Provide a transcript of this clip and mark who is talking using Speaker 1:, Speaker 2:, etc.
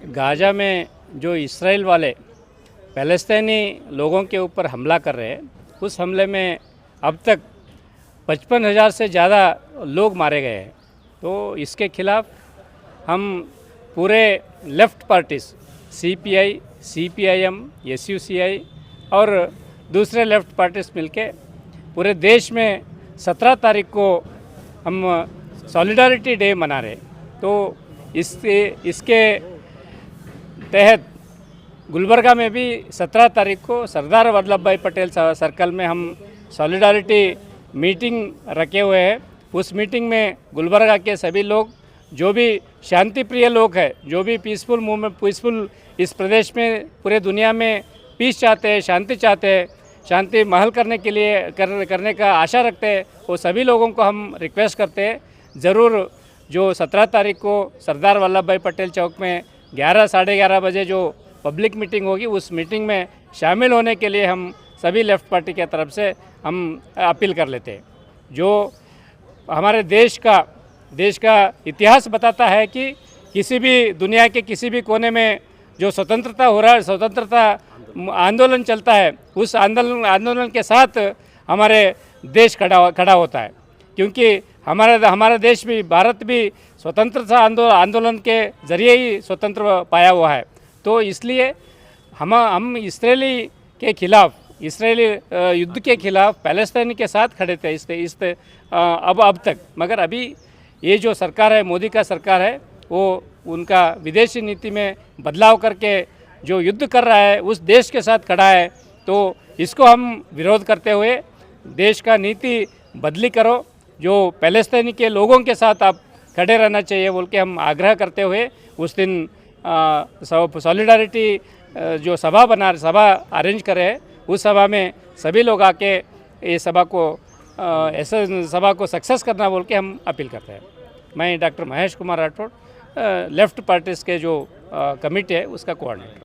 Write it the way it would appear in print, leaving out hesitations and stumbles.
Speaker 1: Gaza में जो Israel वाले फ़लस्तीनी लोगों के ऊपर हमला कर रहे हैं, उस हमले में अब तक 55,000 से ज़्यादा लोग मारे गए हैं। तो इसके खिलाफ हम पूरे left parties CPI, CPIM, SUCI और दूसरे लेफ़्ट पार्टीज़ मिलके पूरे देश में 17 तारीख को हम सॉलिडारिटी डे मना रहे। तो इसके तहत गुलबर्गा में भी 17 तारीख को सरदार वल्लभ भाई पटेल सर्कल में हम सॉलिडारिटी मीटिंग रखे हुए हैं। उस मीटिंग में गुलबर्गा के सभी लोग, जो भी शांति प्रिय लोग हैं, जो भी पीसफुल मूवमेंट, पीसफुल इस प्रदेश में पूरे दुनिया में पीस चाहते हैं, शांति चाहते हैं, शांति महल करने के लिए करने का आशा रखते हैं, वो सभी लोगों को हम रिक्वेस्ट करते हैं, ज़रूर जो 17 तारीख को सरदार वल्लभ भाई पटेल चौक में 11 साढ़े 11 बजे जो पब्लिक मीटिंग होगी, उस मीटिंग में शामिल होने के लिए हम सभी लेफ़्ट पार्टी के तरफ से हम अपील कर लेते हैं। जो हमारे देश का इतिहास बताता है कि किसी भी दुनिया के किसी भी कोने में जो स्वतंत्रता हो रहा है, स्वतंत्रता आंदोलन चलता है, उस आंदोलन के साथ हमारे देश खड़ा होता है। क्योंकि हमारा देश भी, भारत भी स्वतंत्रता आंदोलन के ज़रिए ही स्वतंत्र पाया हुआ है। तो इसलिए हम इसराइली के खिलाफ, इसराइली युद्ध के खिलाफ फ़लस्तीन के साथ खड़े थे अब तक। मगर अभी ये जो सरकार है, मोदी का सरकार है, वो उनका विदेशी नीति में बदलाव करके जो युद्ध कर रहा है, उस देश के साथ खड़ा है। तो इसको हम विरोध करते हुए देश का नीति बदली करो, जो फ़लस्तीनी के लोगों के साथ आप खड़े रहना चाहिए बोल के हम आग्रह करते हुए उस दिन सॉलिडारिटी जो सभा अरेंज करे है, उस सभा में सभी लोग आके ये सभा को सक्सेस करना बोल के हम अपील करते हैं। मैं doctor Mahesh Kumar Rathore, left parties के जो कमेटी है उसका कोऑर्डिनेटर।